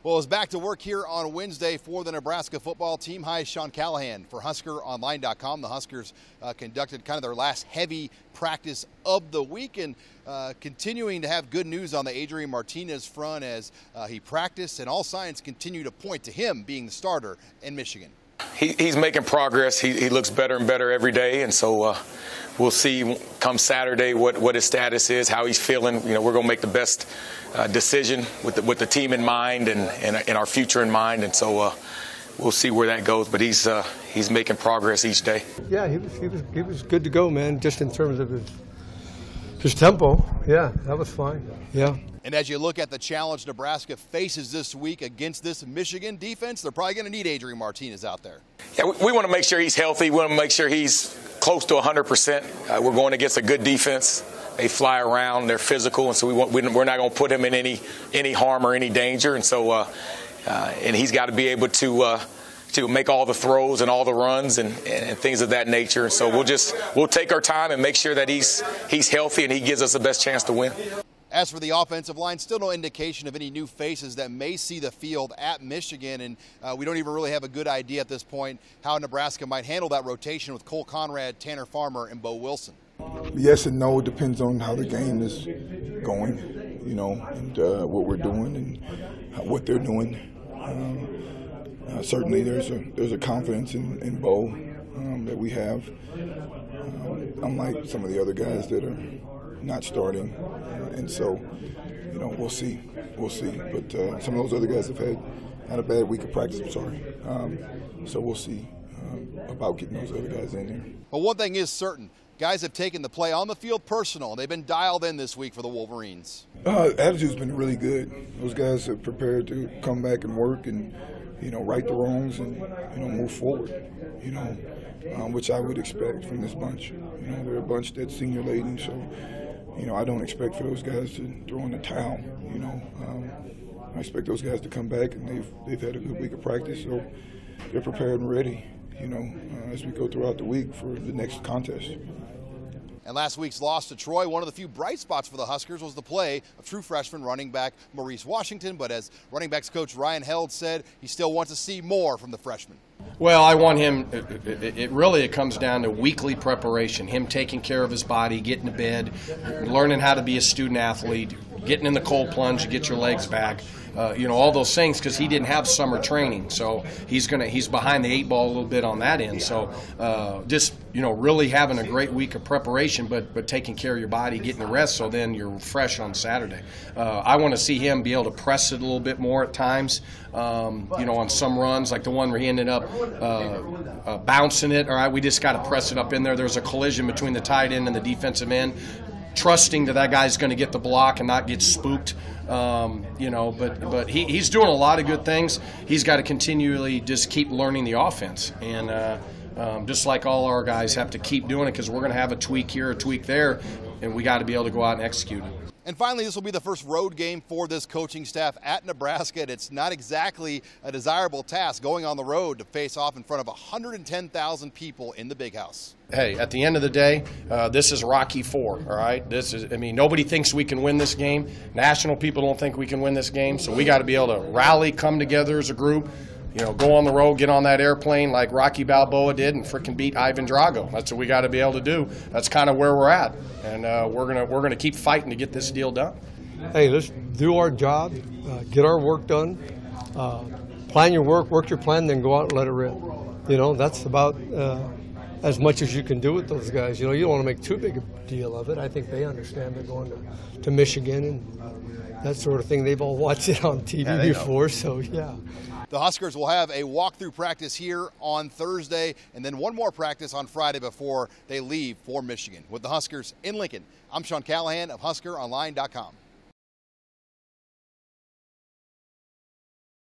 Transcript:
Well, it's back to work here on Wednesday for the Nebraska football team. Hi, Sean Callahan for HuskerOnline.com. The Huskers conducted kind of their last heavy practice of the week and continuing to have good news on the Adrian Martinez front as he practiced, and all signs continue to point to him being the starter in Michigan. He's making progress. He looks better and better every day, and so we'll see come Saturday what his status is, how he's feeling. You know, we're going to make the best decision with the team in mind and our future in mind, and so we'll see where that goes. But he's making progress each day. Yeah, he was good to go, man. Just in terms of his tempo. Yeah, that was fine. Yeah. And as you look at the challenge Nebraska faces this week against this Michigan defense, they're probably going to need Adrian Martinez out there. Yeah, we want to make sure he's healthy. We want to make sure he's close to 100%. We're going against a good defense. They fly around. They're physical, and so we're not going to put him in any harm or any danger. And so, and he's got to be able to make all the throws and all the runs and things of that nature. And so we'll take our time and make sure that he's healthy and he gives us the best chance to win. As for the offensive line, still no indication of any new faces that may see the field at Michigan, and we don't even really have a good idea at this point how Nebraska might handle that rotation with Cole Conrad, Tanner Farmer, and Bo Wilson. Yes and no. It depends on how the game is going, you know, and what we're doing and what they're doing. Certainly there's a confidence in Bo that we have, unlike some of the other guys that are not starting, and so, you know, we'll see. But some of those other guys have had a bad week of practice. I'm sorry. So we'll see about getting those other guys in there. But one thing is certain: guys have taken the play on the field personal. They've been dialed in this week for the Wolverines. Attitude's been really good. Those guys are prepared to come back and work and, you know, right the wrongs and, you know, move forward. You know, which I would expect from this bunch. You know, they're a bunch that's senior laden, so, you know, I don't expect for those guys to throw in the towel. You know, I expect those guys to come back, and they've had a good week of practice, so they're prepared and ready, you know, as we go throughout the week for the next contest. And last week's loss to Troy, one of the few bright spots for the Huskers was the play of true freshman running back Maurice Washington. But as running backs coach Ryan Held said, he still wants to see more from the freshman. Well, I want him, it comes down to weekly preparation, him taking care of his body, getting to bed, learning how to be a student athlete, getting in the cold plunge to get your legs back. You know, all those things, because he didn't have summer training, so he's behind the 8 ball a little bit on that end. So just, you know, really having a great week of preparation, but taking care of your body, getting the rest, so then you're fresh on Saturday. I want to see him be able to press it a little bit more at times. You know, on some runs, like the one where he ended up bouncing it. All right, we just got to press it up in there. There's a collision between the tight end and the defensive end. Trusting that guy's going to get the block and not get spooked, you know, but he's doing a lot of good things. He's got to continually just keep learning the offense, and just like all our guys have to keep doing it, because we're going to have a tweak here, a tweak there, and we got to be able to go out and execute it. And finally, this will be the first road game for this coaching staff at Nebraska, and it's not exactly a desirable task going on the road to face off in front of 110,000 people in the Big House. Hey, at the end of the day, this is Rocky IV, all right? Nobody thinks we can win this game. National people don't think we can win this game, so we got to be able to rally, come together as a group, you know, go on the road, get on that airplane like Rocky Balboa did and frickin' beat Ivan Drago. That's what we got to be able to do. That's kind of where we're at, and we're gonna keep fighting to get this deal done. Hey, let's do our job, get our work done, plan your work your plan, then go out and let it rip. You know, that's about as much as you can do with those guys. You know, you don't want to make too big a deal of it. I think they understand they're going to Michigan and that sort of thing. They've all watched it on TV before, so yeah. The Huskers will have a walkthrough practice here on Thursday and then one more practice on Friday before they leave for Michigan. With the Huskers in Lincoln, I'm Sean Callahan of HuskerOnline.com.